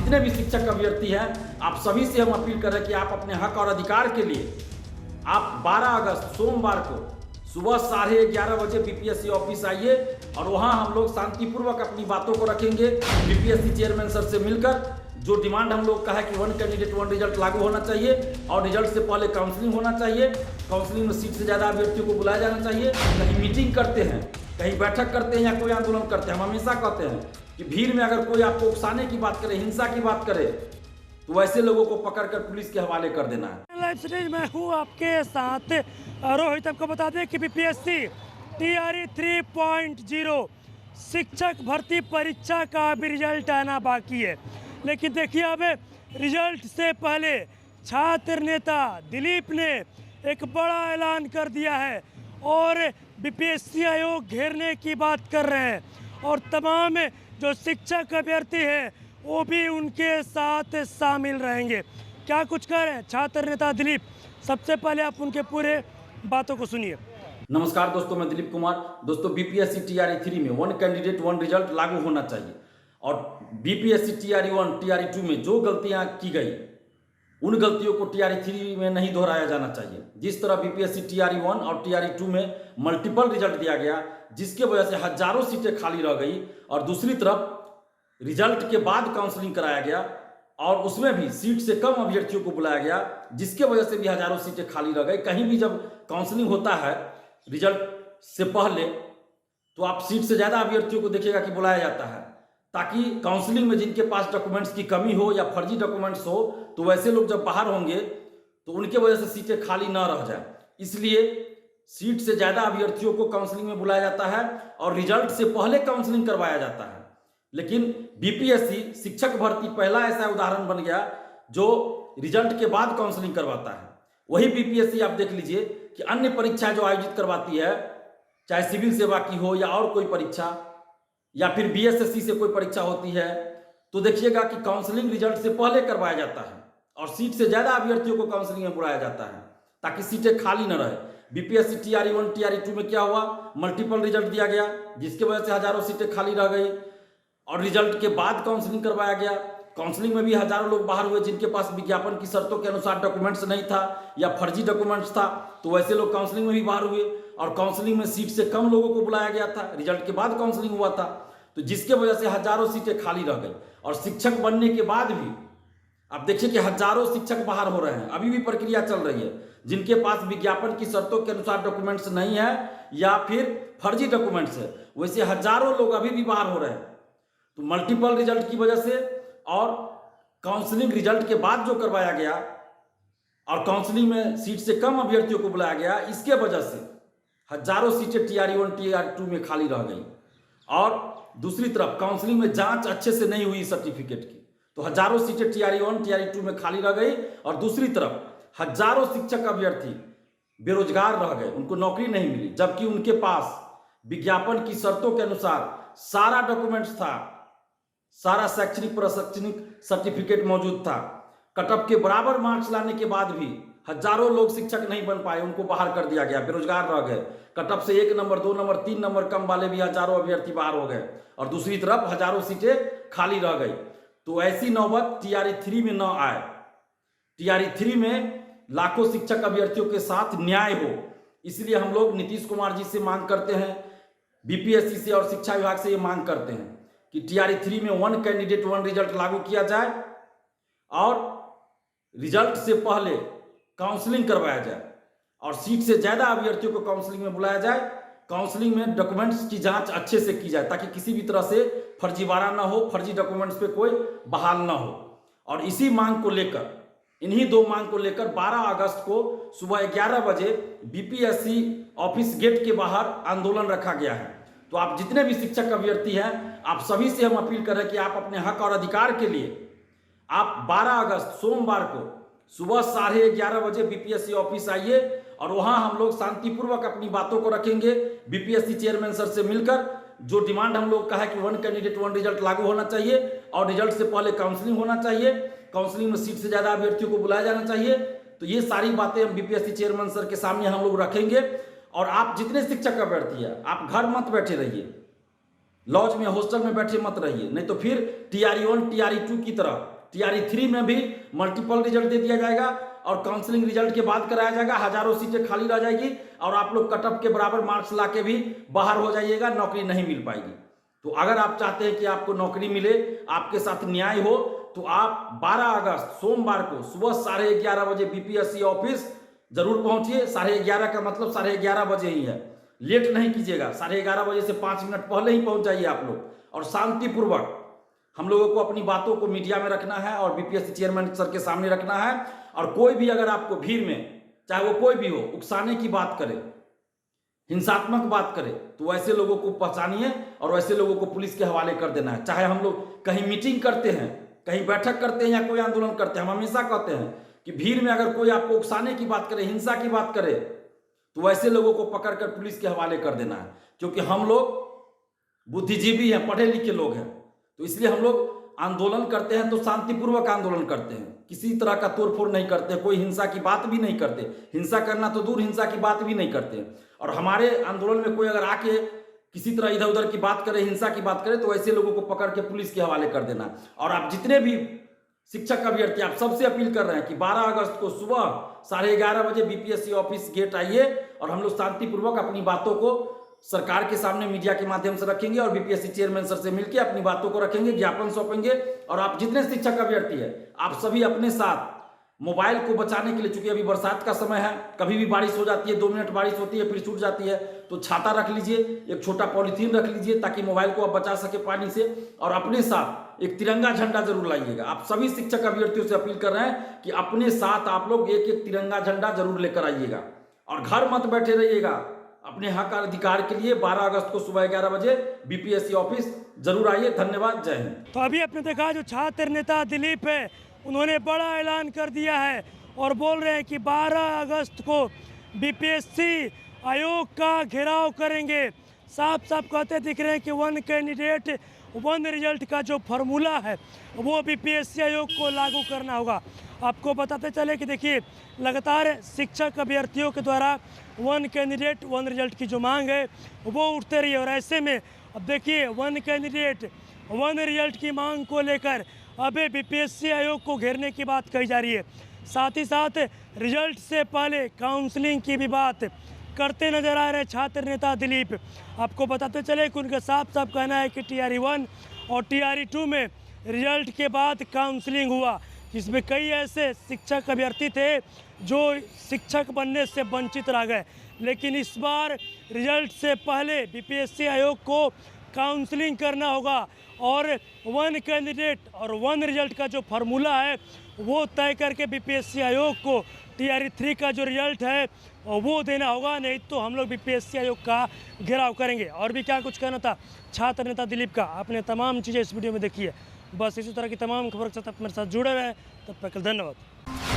जितने भी शिक्षक अभ्यर्थी हैं, आप सभी से हम अपील कर रहे हैं कि आप अपने हक और अधिकार के लिए आप 12 अगस्त सोमवार को सुबह 11:30 बजे बीपीएससी ऑफिस आइए और वहां हम लोग शांतिपूर्वक अपनी बातों को रखेंगे। बीपीएससी चेयरमैन सर से मिलकर जो डिमांड हम लोग का है कि 1 कैंडिडेट 1 रिजल्ट लागू होना चाहिए और रिजल्ट से पहले काउंसलिंग होना चाहिए, काउंसलिंग में सीट से ज़्यादा अभ्यर्थियों को बुलाया जाना चाहिए। कहीं मीटिंग करते हैं, कहीं बैठक करते हैं या कोई आंदोलन करते हैं, हम हमेशा कहते हैं कि भीड़ में अगर कोई आपको उकसाने की बात करे, हिंसा की बात करे, तो वैसे लोगों को पकड़कर पुलिस के हवाले कर देना है। लाइव सीरीज में हूँ आपके साथ रोहित। आपको बता दें कि बीपीएससी टीआरई 3.0 शिक्षक भर्ती परीक्षा का भी रिजल्ट आना बाकी है, लेकिन देखिए अब रिजल्ट से पहले छात्र नेता दिलीप ने एक बड़ा ऐलान कर दिया है और बीपीएससी आयोग घेरने की बात कर रहे हैं और तमाम जो शिक्षक अभ्यर्थी हैं वो भी उनके साथ शामिल रहेंगे। क्या कुछ कह रहे हैं छात्र नेता दिलीप? सबसे पहले आप उनके पूरे बातों को सुनिए। नमस्कार दोस्तों, मैं दिलीप कुमार। दोस्तों, बीपीएससी टीआरई 3 में 1 कैंडिडेट 1 रिजल्ट लागू होना चाहिए और बीपीएससी टीआरई 1 टीआरई 2 में जो गलतियां की गई उन गलतियों को टीआरई 3 में नहीं दोहराया जाना चाहिए। जिस तरह बीपीएससी टीआरई 1 और टीआरई 2 में मल्टीपल रिजल्ट दिया गया जिसके वजह से हजारों सीटें खाली रह गई और दूसरी तरफ रिजल्ट के बाद काउंसलिंग कराया गया और उसमें भी सीट से कम अभ्यर्थियों को बुलाया गया जिसके वजह से भी हजारों सीटें खाली रह गई। कहीं भी जब काउंसलिंग होता है रिजल्ट से पहले तो आप सीट से ज़्यादा अभ्यर्थियों को देखिएगा कि बुलाया जाता है ताकि काउंसलिंग में जिनके पास डॉक्यूमेंट्स की कमी हो या फर्जी डॉक्यूमेंट्स हो तो वैसे लोग जब बाहर होंगे तो उनके वजह से सीटें खाली ना रह जाए, इसलिए सीट से ज़्यादा अभ्यर्थियों को काउंसलिंग में बुलाया जाता है और रिजल्ट से पहले काउंसलिंग करवाया जाता है। लेकिन बीपीएससी शिक्षक भर्ती पहला ऐसा उदाहरण बन गया जो रिजल्ट के बाद काउंसलिंग करवाता है। वही बीपीएससी आप देख लीजिए कि अन्य परीक्षाएं जो आयोजित करवाती है, चाहे सिविल सेवा की हो या और कोई परीक्षा या फिर बीएसएससी से कोई परीक्षा होती है, तो देखिएगा कि काउंसलिंग रिजल्ट से पहले करवाया जाता है और सीट से ज़्यादा अभ्यर्थियों को काउंसलिंग में बुलाया जाता है ताकि सीटें खाली न रहे। बीपीएससी टीआरई 1 टीआरई 2 में क्या हुआ, मल्टीपल रिजल्ट दिया गया जिसके वजह से हजारों सीटें खाली रह गई और रिजल्ट के बाद काउंसलिंग करवाया गया। काउंसलिंग में भी हजारों लोग बाहर हुए जिनके पास विज्ञापन की शर्तों के अनुसार डॉक्यूमेंट्स नहीं था या फर्जी डॉक्यूमेंट्स था, तो वैसे लोग काउंसलिंग में भी बाहर हुए और काउंसलिंग में सीट से कम लोगों को बुलाया गया था, रिजल्ट के बाद काउंसलिंग हुआ था, तो जिसके वजह से हजारों सीटें खाली रह गई। और शिक्षक बनने के बाद भी आप देखिए कि हजारों शिक्षक बाहर हो रहे हैं, अभी भी प्रक्रिया चल रही है। जिनके पास विज्ञापन की शर्तों के अनुसार डॉक्यूमेंट्स नहीं है या फिर फर्जी डॉक्यूमेंट्स है, वैसे हजारों लोग अभी भी बाहर हो रहे हैं। तो मल्टीपल रिजल्ट की वजह से और काउंसलिंग रिजल्ट के बाद जो करवाया गया और काउंसलिंग में सीट से कम अभ्यर्थियों को बुलाया गया, इसके वजह से हजारों सीटें टीआरई 1 टीआरई 2 में खाली रह गई। और दूसरी तरफ काउंसलिंग में जांच अच्छे से नहीं हुई सर्टिफिकेट की, तो हजारों सीटें टीआरई 1 टीआरई 2 में खाली रह गई और दूसरी तरफ हजारों शिक्षक अभ्यर्थी बेरोजगार रह गए, उनको नौकरी नहीं मिली, जबकि उनके पास विज्ञापन की शर्तों के अनुसार सारा डॉक्यूमेंट्स था, सारा शैक्षणिक प्रशैक्षणिक सर्टिफिकेट मौजूद था। कटअप के बराबर मार्क्स लाने के बाद भी हजारों लोग शिक्षक नहीं बन पाए, उनको बाहर कर दिया गया, बेरोजगार रह गए। कटअप से 1 नंबर 2 नंबर 3 नंबर कम वाले भी हजारों अभ्यर्थी बाहर हो गए और दूसरी तरफ हजारों सीटें खाली रह गई। तो ऐसी नौबत टीआरई 3 में न आए। टीआरई 3 में लाखों शिक्षक अभ्यर्थियों के साथ न्याय हो, इसलिए हम लोग नीतीश कुमार जी से मांग करते हैं, बीपीएससी से और शिक्षा विभाग से ये मांग करते हैं कि टीआरई 3 में 1 कैंडिडेट 1 रिजल्ट लागू किया जाए और रिजल्ट से पहले काउंसलिंग करवाया जाए और सीट से ज़्यादा अभ्यर्थियों को काउंसलिंग में बुलाया जाए। काउंसलिंग में डॉक्यूमेंट्स की जांच अच्छे से की जाए ताकि किसी भी तरह से फर्जीवाड़ा ना हो, फर्जी डॉक्यूमेंट्स पे कोई बहाल ना हो। और इसी मांग को लेकर, इन्हीं 2 मांग को लेकर 12 अगस्त को सुबह 11 बजे बीपीएससी ऑफिस गेट के बाहर आंदोलन रखा गया है। तो आप जितने भी शिक्षक अभ्यर्थी हैं, आप सभी से हम अपील कर रहे हैं कि आप अपने हक और अधिकार के लिए आप 12 अगस्त सोमवार को सुबह 11:30 बजे बीपीएससी ऑफिस आइए और वहां हम लोग शांतिपूर्वक अपनी बातों को रखेंगे। बीपीएससी चेयरमैन सर से मिलकर जो डिमांड हम लोग का है कि 1 कैंडिडेट 1 रिजल्ट लागू होना चाहिए और रिजल्ट से पहले काउंसलिंग होना चाहिए, काउंसलिंग में सीट से ज़्यादा अभ्यर्थियों को बुलाया जाना चाहिए, तो ये सारी बातें हम बीपीएससी चेयरमैन सर के सामने हम लोग रखेंगे। और आप जितने शिक्षक अभ्यर्थी हैं, आप घर मत बैठे रहिए, लॉज में हॉस्टल में बैठे मत रहिए, नहीं तो फिर टीआरई 1 टीआरई 2 की तरह टीआरई 3 में भी मल्टीपल रिजल्ट दे दिया जाएगा और काउंसलिंग रिजल्ट के बाद कराया जाएगा। हजारों सीटें खाली रह जाएगी और आप लोग कटअप के बराबर मार्क्स ला के भी बाहर हो जाइएगा, नौकरी नहीं मिल पाएगी। तो अगर आप चाहते हैं कि आपको नौकरी मिले, आपके साथ न्याय हो, तो आप 12 अगस्त सोमवार को सुबह 11:30 बजे बीपीएससी ऑफिस जरूर पहुंचिए। 11:30 का मतलब 11:30 बजे ही है, लेट नहीं कीजिएगा। 11:30 बजे से 5 मिनट पहले ही पहुंच जाइए आप लोग, और शांतिपूर्वक हम लोगों को अपनी बातों को मीडिया में रखना है और बीपीएससी चेयरमैन सर के सामने रखना है। और कोई भी अगर आपको भीड़ में, चाहे वो कोई भी हो, उकसाने की बात करे, हिंसात्मक बात करे, तो वैसे लोगों को पहचानिए और वैसे लोगों को पुलिस के हवाले कर देना है। चाहे हम लोग कहीं मीटिंग करते हैं, कहीं बैठक करते हैं या कोई आंदोलन करते हैं, हम हमेशा कहते हैं कि भीड़ में अगर कोई आपको उकसाने की बात करे, हिंसा की बात करे, तो वैसे लोगों को पकड़कर पुलिस के हवाले कर देना है। क्योंकि हम लोग बुद्धिजीवी हैं, पढ़े लिखे लोग हैं, तो इसलिए हम लोग आंदोलन करते हैं तो शांतिपूर्वक आंदोलन करते हैं, किसी तरह का तोड़फोड़ नहीं करते, कोई हिंसा की बात भी नहीं करते। हिंसा करना तो दूर, हिंसा की बात भी नहीं करते। और हमारे आंदोलन में कोई अगर आके किसी तरह इधर उधर की बात करे, हिंसा की बात करे, तो ऐसे लोगों को पकड़ के पुलिस के हवाले कर देना। और आप जितने भी शिक्षक अभ्यर्थी, आप सबसे अपील कर रहे हैं कि 12 अगस्त को सुबह 11:30 बजे बीपीएससी ऑफिस गेट आइए और हम लोग शांतिपूर्वक अपनी बातों को सरकार के सामने मीडिया के माध्यम से रखेंगे और बीपीएससी चेयरमैन सर से मिलकर अपनी बातों को रखेंगे, ज्ञापन सौंपेंगे। और आप जितने शिक्षक अभ्यर्थी है, आप सभी अपने साथ मोबाइल को बचाने के लिए, चूंकि अभी बरसात का समय है, कभी भी बारिश हो जाती है, 2 मिनट बारिश होती है फिर छूट जाती है, तो छाता रख लीजिए, एक छोटा पॉलीथीन रख लीजिए ताकि मोबाइल को आप बचा सके पानी से। और अपने साथ एक तिरंगा झंडा जरूर लाइएगा। आप सभी शिक्षक अभ्यर्थियों से अपील कर रहे हैं कि अपने साथ आप लोग एक एक तिरंगा झंडा जरूर लेकर आइएगा और घर मत बैठे रहिएगा। अपने हक और अधिकार के लिए 12 अगस्त को सुबह 11 बजे बीपीएससी ऑफिस जरूर आइए। धन्यवाद, जय हिंद। तो अभी आपने देखा जो छात्र नेता दिलीप है, उन्होंने बड़ा ऐलान कर दिया है और बोल रहे हैं कि 12 अगस्त को बीपीएससी आयोग का घेराव करेंगे। साफ साफ कहते दिख रहे हैं कि 1 कैंडिडेट 1 रिजल्ट का जो फार्मूला है वो बीपीएससी आयोग को लागू करना होगा। आपको बताते चले कि देखिए, लगातार शिक्षक अभ्यर्थियों के द्वारा 1 कैंडिडेट 1 रिजल्ट की जो मांग है वो उठते रही है। और ऐसे में अब देखिए, 1 कैंडिडेट 1 रिजल्ट की मांग को लेकर अभी बीपीएससी आयोग को घेरने की बात कही जा रही है। साथ ही साथ रिजल्ट से पहले काउंसलिंग की भी बात करते नजर आ रहे छात्र नेता दिलीप। आपको बताते चले कि उनका साफ साफ कहना है कि टीआरई 1 और टीआरई 2 में रिजल्ट के बाद काउंसलिंग हुआ, जिसमें कई ऐसे शिक्षक अभ्यर्थी थे जो शिक्षक बनने से वंचित रह गए। लेकिन इस बार रिजल्ट से पहले बीपीएससी आयोग को काउंसलिंग करना होगा और 1 कैंडिडेट और 1 रिजल्ट का जो फार्मूला है वो तय करके बीपीएससी आयोग को टीआरई 3 का जो रिजल्ट है वो देना होगा, नहीं तो हम लोग बीपीएससी आयोग का घेराव करेंगे। और भी क्या कुछ कहना था छात्र नेता दिलीप का, आपने तमाम चीज़ें इस वीडियो में देखी है। बस इसी तरह की तमाम खबर के साथ आप मेरे साथ जुड़े रहे। तब तक धन्यवाद।